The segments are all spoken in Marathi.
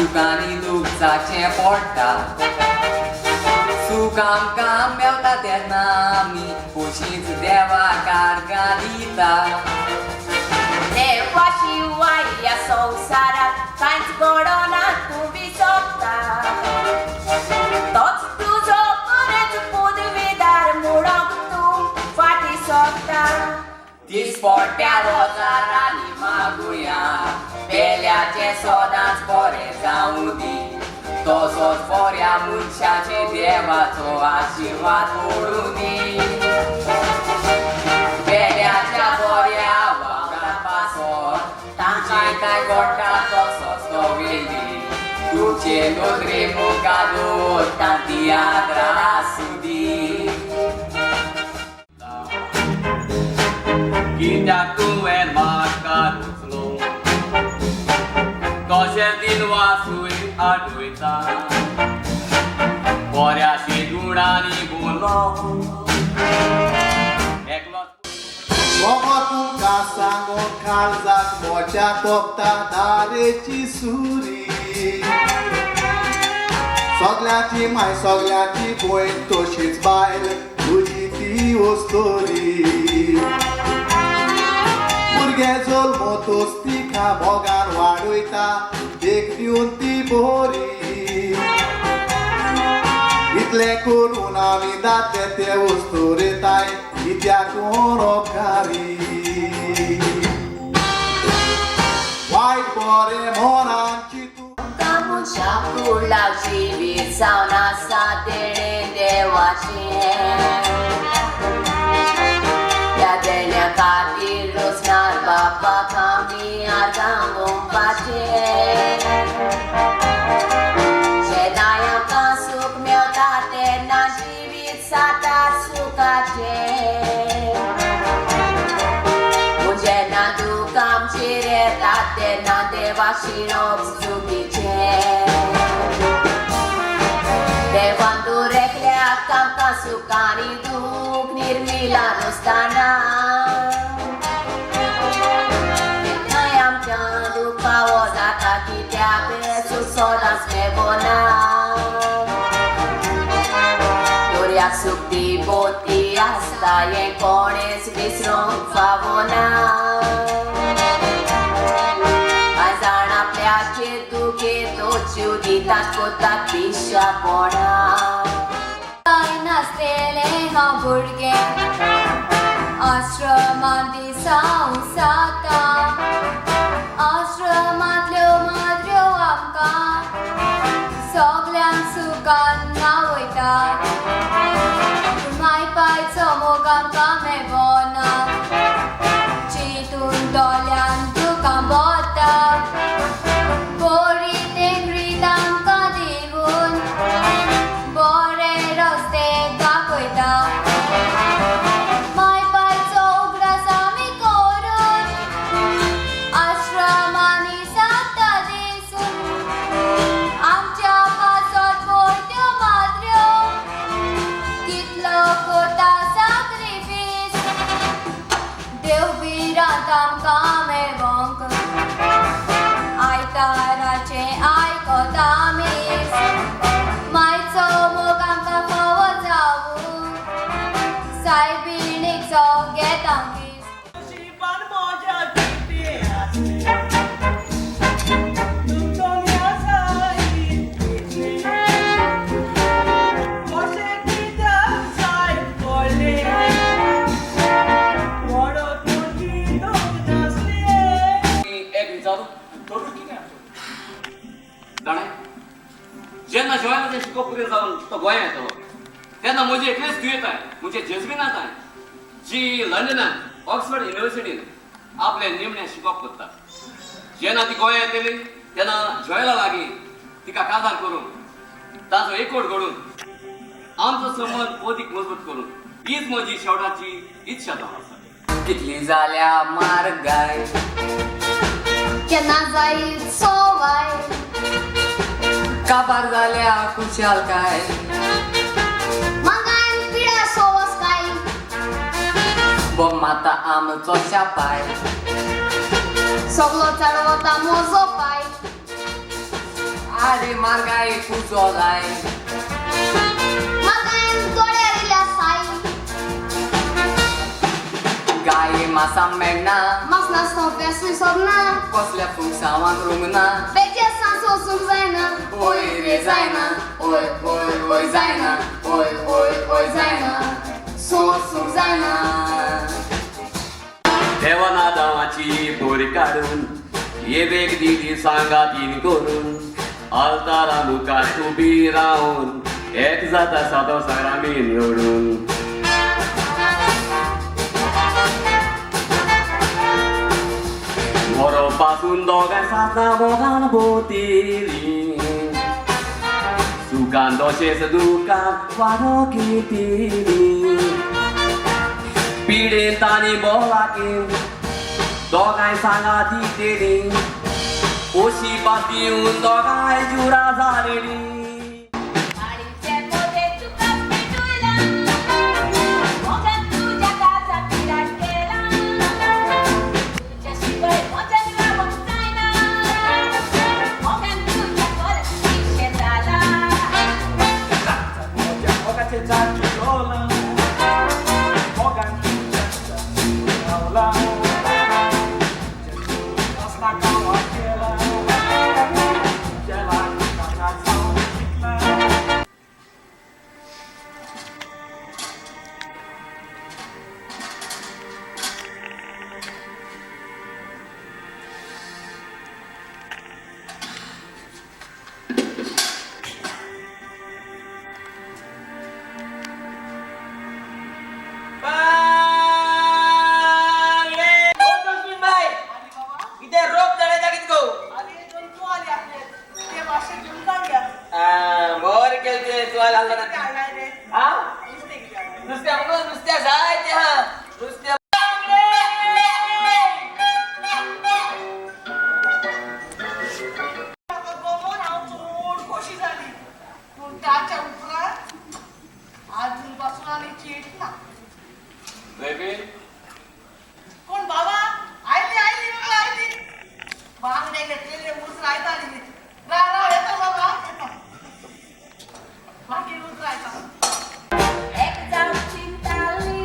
सुखानी लुकसाचें पडटा सूख आमकां मेवता तेन्ना आमी खोशीच देवाकार घालिता देवा शिवाय ह्या संवसारात कांयच घडना तूं विसरता तोच तुजो खरेंच पदवेदार म्हणून तूं फाटीं सरता दिसपट्ट्या रोजारांनी मागुया पेल्याचें सदांच बरें जावं दी तसोच बऱ्या मनशाचे देवाचो आशिर्वाद पडूं दी पेल्याच्या बऱ्या वांगडा पासोर तांचे कांय घडटा तसोच तो वेली तुजे नदरे मुखार तांती यात्रा आसूं दी कित्याक तुवें म्हाका रुचलो कशें दिन वासूय आडवयता बऱ्याशी गुणांनी बोलो एकलो Mogo तुमकां सांगून काळजाक मोच्या तोपता धारेची सुरी सगल्याची माय सगल्याची भयण तशीच बायल तुजी ती वस्तोरी भुरगे जल्मो तोच तिका मोगान वाडयता देख दिवन ती बोरी इतलें करून आमी दादले ते वस्तोरेताय कित्याक उपकारी वायट बरें मोनांची तूं मनशा कुळाक जिवीत जावन आसा तेणे देवाचें त्या देण्या खातीर रोजनार बापाक आमी आर्गां म्हणपाचें जेन्नाय आमकां सूख मेवता तेन्ना जिवीत जाता सुखाचें जेन्ना दूख आमचेर येता तेन्ना देवा शिरोप चुकीचें देवान दूर एकल्याक आमकां सूख आनी दूख निर्मिलान आसतना केन्नाय आमच्या दुखावो जाता कित्याक सूख सदांच मेळना दोरयाक सूख ती बोती आसता हें कोणेच विसरूंक फावना कांय जाण आपल्याचेर दुखे तो जीव दितात कोताक पिशापणा कांय नासलेलें हांव भुरगें आश्रमांत दिसांव जाता आश्रमांतल्यो माद्र्यो आमकां सगल्यांक सुखान नावयता माय पायचो मोग आमकां मेळना चिंतून दोळ्यान तुका बोता बरी तेंगरीत आमकां दिवून बरे रस्ते दाखयता माय पायचो उगडास आमी करून आश्रमांनी सांगता दिसून आमच्या पासत पळट्यो माद्र्यो कितलो कोता साक्रिफीस देव बिरांत आमकां मेळोंक आयताराचें आयकता आमीच मायचो मोग आमकां फावो जावूं सायबीणीक जावं घेता कीस शिपान मोजा किती तुमच्या साईत अशें कित्याक जाय पडलें व्हडो तुजी दोग नासले एक विचारू थोडं कितें जाणा जेन्ना जॉयनाचें शिकोवप पुरे जावन तो गोंयांत येतलो तेन्ना म्हजी एकलीच दुयेंत म्हणजे जजमेनांत जी लंडनान ऑक्सफर्ड युनिव्हर्सिटीन आपलें निमणें शिकोवप करता जेन्ना ती गोंयांत येतली तेन्ना जॉयला लागीं तिका काजार करून ताचो एकवट घडून आमचो संबंद अदीक मजबूत करून हीच म्हजी शेवटाची इच्छा जावन आसा कितली जाल्या मारगाय केन्ना जायत सवाय काबार जाल्या खुशालकाय मागान पिडा सोवस काय बोमाता आमचो शापाय सगलो चडवता म्हजो पाय माझी मारगाई कुचोलाय म्हाका दोळ्यार इल्या साई गाये मासा मेळना म्हाका नाचता पेसूय सोदना कसल्या फुगसावान रुंगना बेगे सांस वचूंक जायना ओय रे जायना ओय ओय ओय जायना ओय ओय ओय जायना सोसूंक जायना देवाना दावाची बोरी काढून येवेक दिली सांगातीन करून आलतारा मुखार उबी रावून एक जाता सादो सारामी निवडून बरो पासून दोगांय साता मोगान भोवतेली सुखान तशेंच दुखान वारो कितेली पिडेन तांणी बोवाकीन दोगांय सांगा दितेली ओशी पास दिवन दोगांय जुरा जालेली आळीचे पोते तुका पिटूयला मोगान तुझ्या काळजात विराट केला तुझ्या शिवाय मोगान रावूंक जायना मोगान तुझ्या परत शिक्षे जाला मोगाचे जाती डोला मोगान असला गावा केला जेला कोण बाबा आयली बांगडे घेतलेले ऊस रायताली राव येतो बाबा बाकी ऊस रायता एक जाऊ चिंताली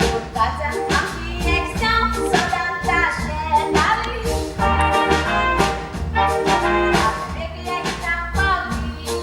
उदकाच्या आमची एक जाऊ सदांच शेताली वेगळी एक जाऊ पावली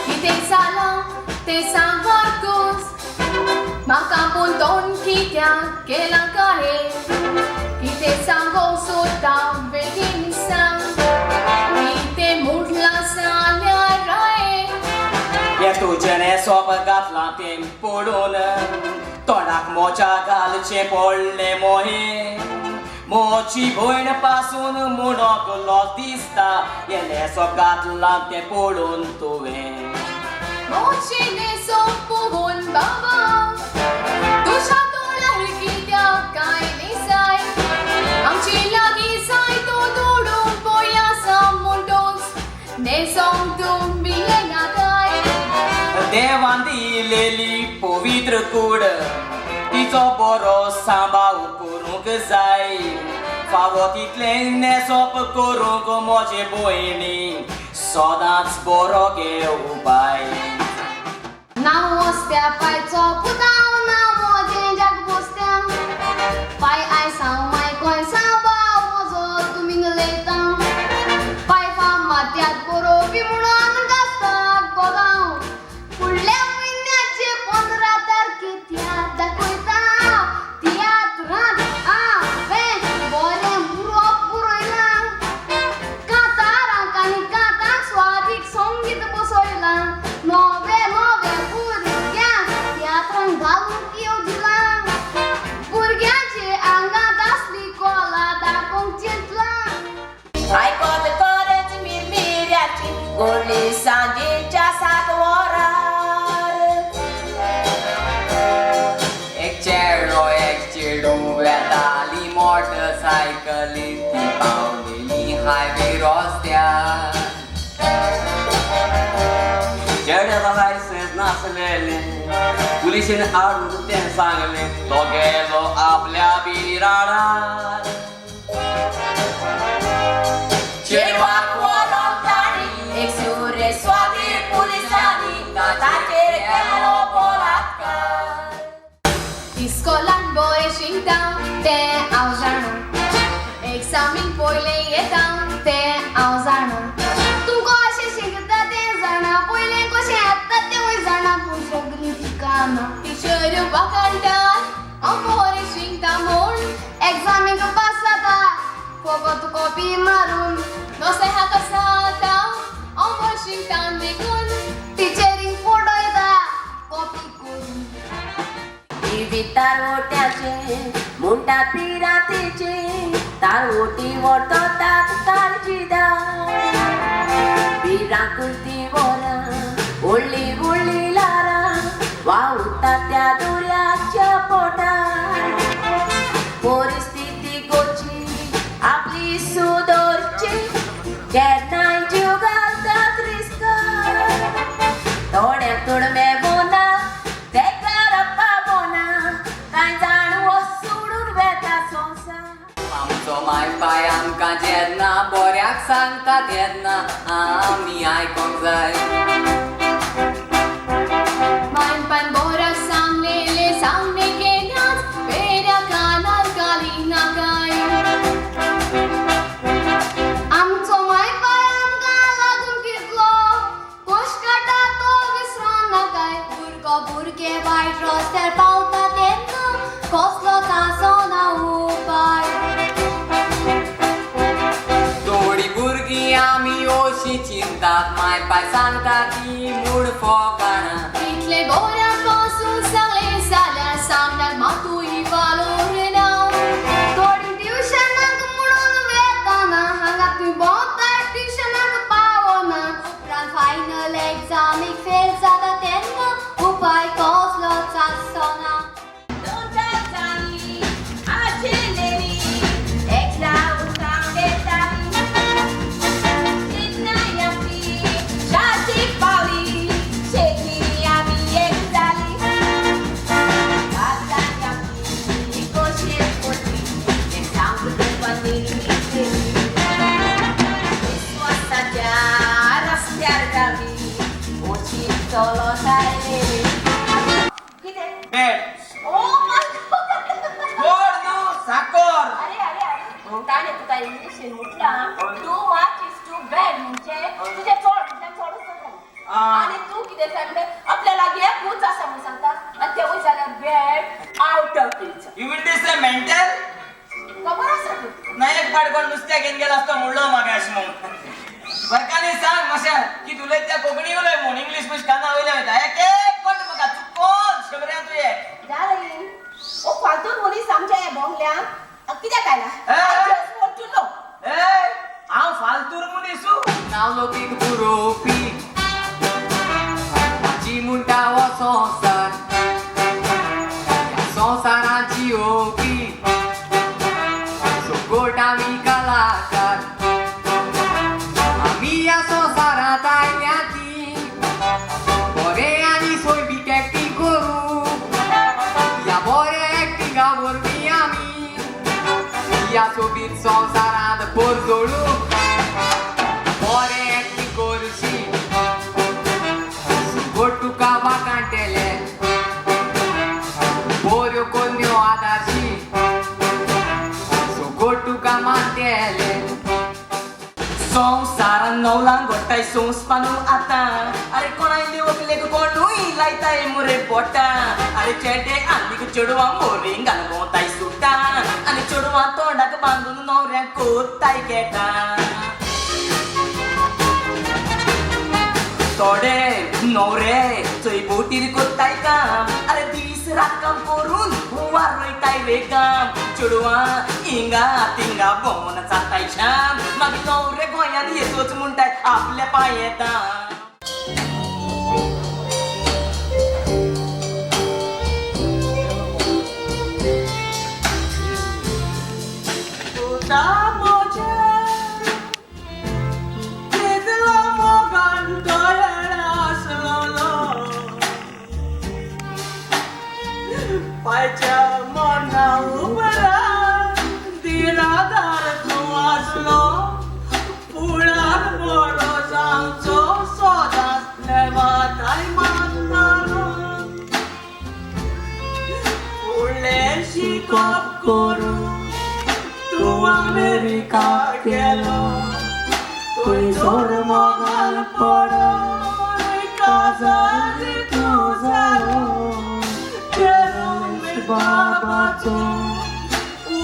कितें जालां तें सांग वर्गोस म्हाका बोंदोन कित्याक केलां काहे कितें सांगो सोदता बेगीन सांग कितें म्हटलां जाल्यार राय हे तुजेने सोब घातलां तें पडून तोंडाक मोच्या घालचे पडले मोहे मोची भयण पासून म्हणोक लॉस दिसता येले सोब घातलां तें पडून तुवें मोचेने सोपोवन बाबा तुझ्या दोळ्यार कित्याक काय दिसाय आमची लागीं जाय तो दोडून पोया म्हणटोच नेसोंग तूं बियेना काय देवान दिलेली पवित्र कूड तिचो बरो सांबाळ करूंक जाय फावो तितलें नेसप करूंक म्हजे भयणी सदांच बरो घे उपाय नांव वस्त्या पायचो पुताव नांव मोजें जग बोस्त्या पाय आयसांव माय गोंयसांव भाव म्हजो तुमीन लयता पाय फामात्यात बरोवपी म्हणून गास्ताक गोगांव फुडल्या म्हयन्याचे 15 तारखे तियात्र दाखयता तियात्रांत हांवें बरें बुरोवप बुरयलां कांतारांक आनी कांतांक स्वादीक संगीत बसयलां नवे भुरग्यांक तियात्रांत घालूंक येवजिलां भुरग्यांचे आंगांत आसली कला दाखोवंक चिंतलां आयकोत कोरेच मिरमिऱ्याचे गोडली सांजेच्या 7 वरार एक चेडो वेताली मोटरसायकलीत ती पावलेली हायवे रस्त्यार चेड्याला लायसन्स नासलेले पुलिशेन हाडून तें सांगले तो गेलो आपल्या बिराडार चेडवाक व्हरोन ताणी एक सुरे स्वाधीन पुलिसांनी ताचेर केलो बलात्कार इस्कोलान बरें शिकता तें हांव जाणा एग्जामीक पयलें येता तें हांव जाणा तुमकां अशें शिकता तें जाणा पयलें कशें येता तेंवूय जाणा पूण सगळीं ठिकाणां टिचर वाकाणटात हांव बरें शिकता म्हूण एग्जामीक पास जाता फकत कॉपी मारून नसे हाका जाता हांव बरें शिकता देखून टिचरींक पडयता कॉपी करून तारवट्याचे म्हणटात पिरातेचे तारवटी व्हरतो तात्काळ जिदार बिरांकूल ती वरां व्हडली व्हडली लारां व्हांवता त्या दोऱ्याच्या पोटार परिस्थिती गोची आपली सुदरची केन्नाय जीव घालतात रिस्कार थोड्यांक थोड मेळना आमचो माय पाय आमकां जेन्ना बऱ्याक सांगता तेन्ना आमी आयकोंक जाय मानपान बोराक सांगलेले सांगणे केल्याच वेड्या कानार घाली नाकाय आमचो मायपाय आमकां लागून कितलो कोश काडटा तो विसरोन नाकाय भुरगे वायट रस्त्यार पावता तेन्ना कसलो तासो ना उपाय थोडी भुरगीं आमी अशीं चिंतात माय पाय सांगता ती मूड फोकाणा इतले बोऱ्यापासून सांगले जाल्यार सांगल्यार मातूय वालोर ना थोडी ट्युशनाक म्हणून वेताना हांगा तुय भोंवता ट्युशनाक पावना उपरांत फायनल एग्जामीक फेल जाता तेन्ना उपाय कसलोच आसना आणि तू किती सांगते आपल्याला एकूच असं म्हणून सांगता आणि तेव्हा झाल्यार bad out of picture you will this A mental खबर आसा तू नाही एक पाडकोन नुस्त्या घेऊन गेला असतो म्हणलो मागाश म्हणून बरकाने सांग माशा की तुला त्या कोंकणी उलय म्हणून इंग्लिश मध्ये काना वयल्या वयता एक एक कोण म्हाका चुकोन शबऱ्या तुये डार्लिंग ओ फालतू मनीस आमच्या या बोंगल्यान कित्याक आयला I just want to know ए हांव फालतूर मनीसू नाव लोकीक बुरोवपी जी म्हणटा हो संवसार संवसारात जियोवपी सोगोट आमी कलाकार आमी ह्या संवसारांत आयल्या ती बरें आनी सोयबीक एक्टींग करूं ह्या बऱ्या एक्टिंगा वरवीं आमी ह्या सोबीत संवसारांत परजोळूं बरें एक्टींग करशी सुगोट तुका वाकाणटेले बऱ्यो कन्यो आदारशी सुगोट तुका मानतेले संवसारान नवलांक घडटाय संस्पानू आतां अरे कोणाय लेवक लेक कोणूय लायताय मुरे पोटा अरे चेडे आनीक चेडवां मोरींग घालवताय सुटा आनी चेडवां तोंडाक बांदून न्हवऱ्यांक कोत्ताय गेटा थोडे न्हवरे चोय भोवतीर कोत्ताय काम अरे दीस रात काम करून वारोयताय रे काम चेडवा इंगा तिंगा भोंवन जाताय शाम मागीर नवरे गोंयांत येतोच म्हणटाय आपल्या पांयेता पायच्या मना उपरांत दिनादार तूं आसलो पुळार बरो जावचो सोदांच लेवाताय मागतालो फुडलें शिकप करून तूं अमेरिका गेलो थंयसर मोगान पडोन काजार तूं जालो बाबाचो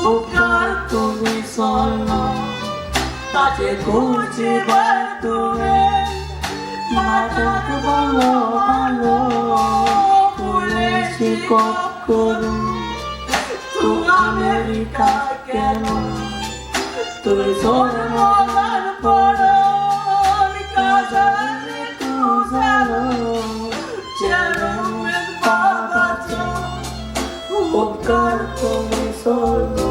उपकार तुमी सोडलो ताचे कुर्ची भायर तुवें माटाक बोलो आलो फुडलें शिकप करून तूं अमेरिका गेलो थंयसर मोगान पडोन काजार तूं जालो चेडो बाबाचो उपकार तुमी सोडलो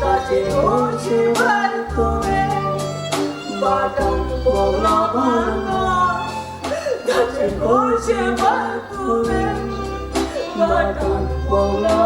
ताचे कुर्ची भायर तुवें माटाक बोलो आलो ताचे कुर्ची भायर तुवें माटाक बोलो